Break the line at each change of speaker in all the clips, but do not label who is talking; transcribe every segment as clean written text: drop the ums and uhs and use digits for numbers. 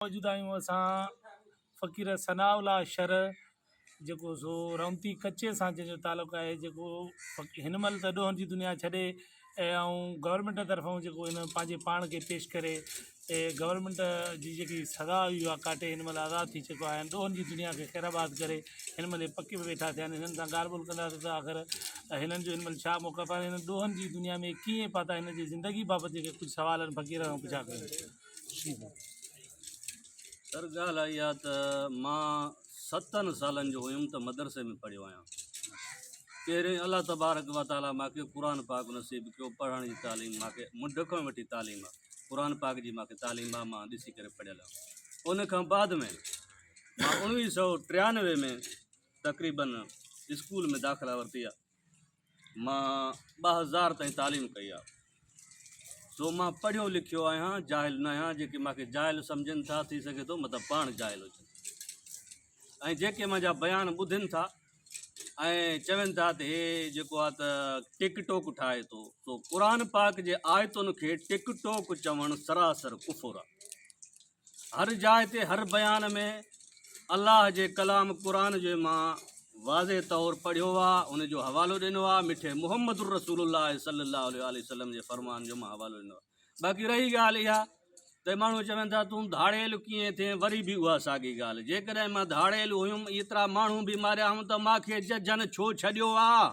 मौजूद आहियूं असां फ़क़ीर सनाउल्ला शर जेको सो रौमती कच्चे सां जंहिंजो तालुक़ु आहे, जेको हिन महिल त ॾोहनि जी दुनिया छॾे ऐं गवर्नमेंट तरफ़ां जेको हिन पंहिंजे पाण खे पेश करे गवर्नमेंट जी जेकी सज़ा हुई आहे काटे हिन महिल आज़ादु थी चुको आहे। ॾोहनि जी दुनिया खे ख़ैराबाद करे हिन महिल पके में वेठा थिया आहिनि। हिननि सां ॻाल्हि ॿोल कंदासीं त आख़िर हिननि जो हिन महिल छा मौक़फ़ आहे, हिन ॾोहनि जी दुनिया में कीअं पाता, हिन जी ज़िंदगी बाबति जेके कुझु सुवाल आहिनि फ़क़ीर खां पुछा कयूं।
सर ॻाल्हि आई आहे त मां 7 सालनि जो हुयुमि त मदरसे में पढ़ियो आहियां। पहिरें अल्लाह तबारक व ताला मूंखे क़ुर पाक नसीब कयो, पढ़ण जी तालीम मूंखे मुंड खां वठी तालीम आहे, क़ुर पाक जी मूंखे तालीम आहे, मां ॾिसी करे पढ़ियल आहियां। उन खां बाद में मां 1993 में तक़रीबन स्कूल में दाख़िला वरिती आहे। मां 2000 ताईं तालीम कई आहे। सो मां पढ़ियो लिखियो आहियां, जाहिल न आहियां। जेके मूंखे जाहिल सम्झनि था, थी सघे थो मतिलबु पाण जाहिल हुजनि, ऐं जेके मुंहिंजा बयान ॿुधनि था ऐं चवनि था त हे जेको आहे त टिकटोक ठाहे थो, सो क़ुर पाक जे आयतुनि खे टिकटोक चवणु सरासर कुफ़ुर आहे। हर जाइ ते हर बयान में अल्लाह जे कलाम क़ुर जे मां वाज़े तौर पढ़ियो आहे, उनजो हवालो ॾिनो आहे। मिठे मुहम्मद रसूलुल्लाह सल्लल्लाहु अलैहि वसल्लम जे फ़रमान जो मां हवालो ॾिनो आहे। बाक़ी रही ॻाल्हि इहा त माण्हू चवनि था तूं धाड़ेल कीअं थिए, वरी बि उहा साॻी ॻाल्हि। जेकॾहिं मां धाड़ेल हुयुमि, एतिरा माण्हू बि मारिया हुअमि, त मूंखे जजनि छो छॾियो आहे?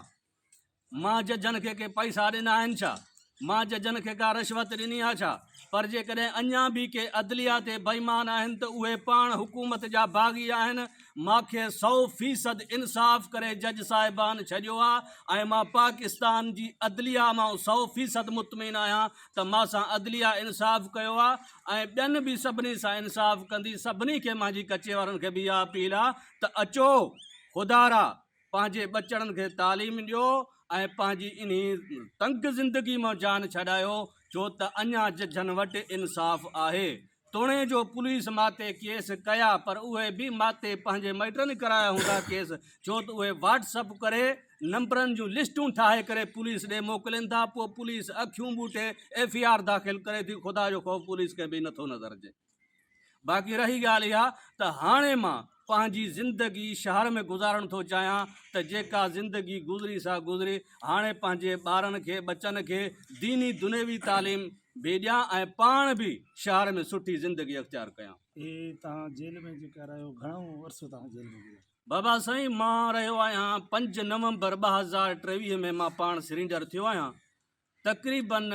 मां जजनि खे के पैसा ॾिना आहिनि छा? मां जजनि खे का रिश्वत ॾिनी आहे छा? पर जेकॾहिं अञा बि के अदलिया ते बेईमान आहिनि त उहे पाण हुकूमत जा बाग़ी आहिनि। मूंखे 100% इंसाफ़ करे जज साहिबान छॾियो आहे, ऐं मां पाकिस्तान जी अदलिया मां 100% मुतमिन आहियां त मां सां अदलिया इंसाफ़ कयो आहे, ऐं ॿियनि बि सभिनी सां इंसाफ़ कंदी। सभिनी खे मुंहिंजी कचे वारनि खे बि इहा अपील आहे त अचो ख़ुदारा पंहिंजे बचड़नि खे तालीम ॾियो ऐं पंहिंजी इन तंग ज़िंदगी मां जान छॾायो, छो त अञा जजनि वटि इंसाफ़ आहे। तोणे जो पुलिस माते केस कया, पर उहे बि माते पंहिंजे माइटनि कराया हूंदा केस, छो त उहे व्हाट्सअप करे नंबरनि जूं लिस्टूं ठाहे करे पुलिस ॾे मोकिलीनि था। पोइ पुलिस अखियूं ॿूटे FIR दाख़िल करे थी। ख़ुदा जो ख़ौफ़ पुलिस खे बि नथो नज़र अचे। बाक़ी रही ॻाल्हि इहा त हाणे मां पंहिंजी ज़िंदगी शहर में गुज़ारणु थो चाहियां, त जेका ज़िंदगी गुज़री सा गुज़री, हाणे पंहिंजे ॿारनि खे बचनि खे दीनी दुनियावी तालीम बि ॾियां ऐं पाण बि शहर में सुठी ज़िंदगी अख़्तियार कयां।
तव्हां जेल में जेका रहियो, घणो अर्सो तव्हां जेल में गुज़ारियो?
बाबा साईं, मां रहियो आहियां 5 नवंबर 2023 में मां पाण सरेंडर थियो आहियां। तक़रीबन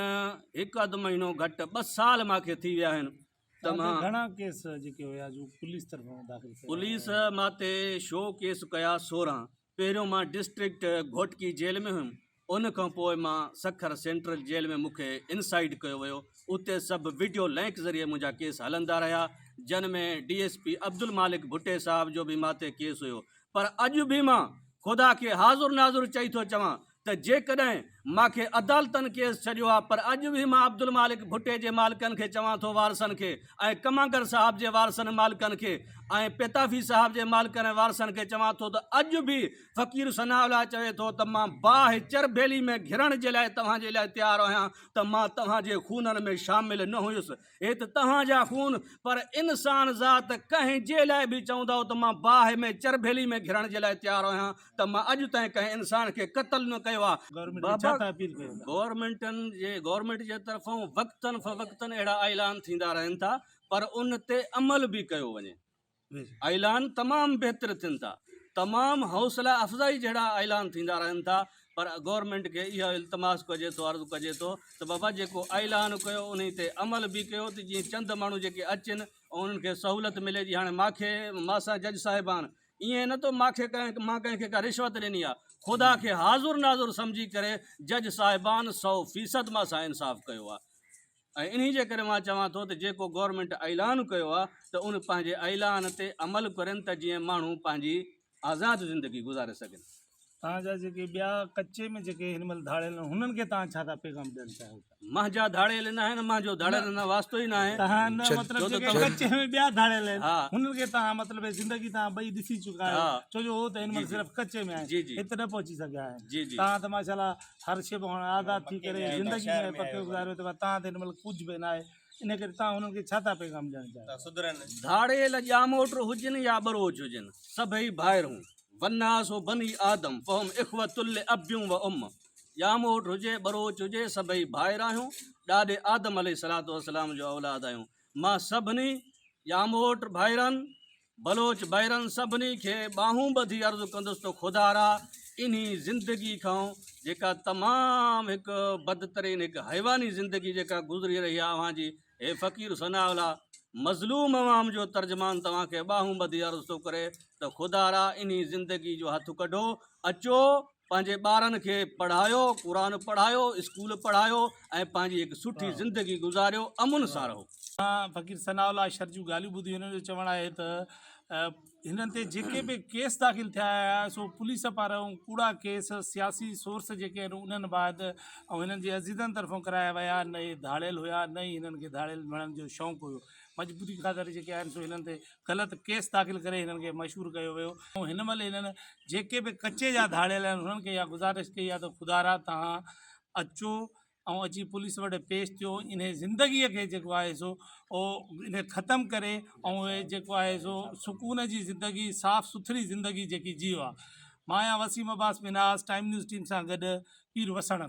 1 अधु महीनो घटि 2 साल मूंखे थी विया आहिनि। त मां
घणा केस जेके हुया जो पुलिस तरफ़ां दाख़िल कया?
पुलिस माते शो केस कया 16। पहिरियों मां डिस्ट्रिक्ट घोटकी जेल में हुयुमि, उन खां पोइ मां सखर सेंट्रल जेल में मूंखे इनसाइड कयो वियो। उते सभु वीडियो लिंक ज़रिए मुंहिंजा केस हलंदा रहिया, जिन में DSP अब्दुल मालिक भुट्टे साहब जो बि माते केस हुयो। पर अॼु बि मां ख़ुदा खे हाज़ुर नाज़ुर चई थो चवां त जेकॾहिं मूंखे अदालतनि केस छॾियो आहे, पर अॼु बि मां अब्दुल मालिक भुट्टे जे मालिकनि खे चवां थो, वारसनि खे, ऐं कमांगर साहब जे वारसनि मालिकनि खे, ऐं पेताफी साहब जे मालिकनि ऐं वारसनि खे चवां थो त अॼु बि फ़क़ीर सनाउल्ला चवे थो त मां बाहि चरबेली में घिरण जे लाइ तव्हांजे लाइ तयारु आहियां, त मां तव्हांजे खूननि में शामिल न हुयुसि। हे त तव्हांजा खून, पर इंसान ज़ात कंहिं जे लाइ बि चवंदव त मां बाहि में चरबेली में घिरण जे लाइ तयारु आहियां, त मां अॼु ताईं कंहिं इंसान खे क़त्ल न कयो आहे। गवर्नमेंट जे तरफ़ां वक़्तन फ़वक़्तन अहिड़ा ऐलान थींदा रहनि था, पर उन ते अमल बि कयो वञे। ऐलान तमामु बहितर थियनि था, तमामु हौसला अफ़ज़ाई जहिड़ा ऐलान थींदा रहनि था, पर गवर्नमेंट खे इहो इल्तमास कजे थो, अर्ज़ु कजे थो त बाबा जेको ऐलान कयो उन ते अमल बि कयो, त जीअं चंद माण्हू जेके अचनि ऐं उन्हनि खे सहूलियत मिले। जी हाणे मासां जज साहिबान ईअं न तो मां कंहिंखे का रिश्वत ॾिनी आहे। ख़ुदा खे हाज़ुर नाज़ुर सम्झी करे जज साहिबान 100% मासां इंसाफ़ कयो आहे। ऐं इन जे करे मां चवां थो त जेको गवर्नमेंट ऐलान कयो आहे त उन पंहिंजे ऐलान ते अमल करनि, त जीअं माण्हू पंहिंजी आज़ादु ज़िंदगी गुज़ारे सघनि।
तव्हांजा जेके ॿिया कच्चे में जेके हिन महिल धाड़ियल आहिनि, हुननि खे तव्हां छा था पैगाम ॾियणु चाहियो?
मुंहिंजा धाड़ियल न आहिनि, मुंहिंजो धाड़ियल न वास्तो ई न आहे।
तव्हां न मतिलबु जेके कच्चे में ॿिया धाड़ियल आहिनि, हुननि खे तव्हां मतिलबु ज़िंदगी तव्हां ॿई ॾिसी चुका आहियो, छो जो हो त हिन महिल सिर्फ़ु कच्चे में आहे, हिते न पहुची सघिया आहिनि। तव्हां त माशाल्लाह हर शइ में हाणे आज़ादु थी करे ज़िंदगी में पके गुज़ारियो, त तव्हां त हिन महिल कुझु बि न आहे। इन करे तव्हां हुननि खे छा था पैगाम ॾियणु चाहियो?
सुधरनि
धाड़ेल ॼामोट हुजनि या ॿरोच हुजनि, सभई भाइरूं वन्नासो बनी आदम फ़हम इख़्वतुल अबियूं व उम। ॼामोट हुजे ॿरोच हुजे, सभई भाइर आहियूं, ॾाॾे आदम अलैहिस्सलातु वस्सलाम जो औलाद आहियूं। मां सभिनी ॼामोट भाइरनि बलोच भाइरनि सभिनी खे ॿाहूं ॿधी अर्ज़ु कंदुसि त ख़ुदारा इन्ही ज़िंदगी खां जेका तमामु हिकु बदतरीन हिकु हैवानी ज़िंदगी जेका गुज़री रही आहे अव्हां जी, हे फ़क़ीर सनाउला मज़लूम अवाम जो तर्जमान तव्हांखे ॿाहूं ॿधी अर्ज़ु थो करे त ख़ुदारा इन्ही ज़िंदगी जो हथु कढो, अचो पंहिंजे ॿारनि खे पढ़ायो, क़ुर पढ़ायो, स्कूल पढ़ायो ऐं पंहिंजी हिकु सुठी ज़िंदगी गुज़ारियो, अमुन सां रहो।
फ़क़ीर सनाउल्लाह शर जूं ॻाल्हियूं ॿुधी हुननि जो चवणु आहे त हिननि ते जेके बि केस दाख़िल थिया हुया सो पुलिस पारां कूड़ा केस सियासी सोर्स जेके आहिनि उन्हनि बाद ऐं हिननि जे अज़ीज़नि तरफ़ां कराया विया, न इहे धाड़ियल हुया, न ई हिननि खे धाड़ियल मिलण जो शौक़ु हुयो। मजबूरी ख़ातिर जेके आहिनि सो हिननि ते ग़लति केस दाख़िल करे हिननि खे मशहूरु कयो वियो। ऐं हिन महिल हिननि जेके बि कचे जा धाड़ियल आहिनि हुननि खे इहा गुज़ारिश कई आहे त ख़ुदारा तव्हां अचो ऐं अची पुलिस वटि पेश थियो, इन ज़िंदगीअ खे जेको आहे सो इन ख़तमु करे ऐं इहे जेको आहे सो सुकून जी ज़िंदगी, साफ़ सुथरी ज़िंदगी जेकी जियो आहे। मां आहियां वसीम अब्बास मिनास, टाइम न्यूज़ टीम सां गॾु पीर वसण।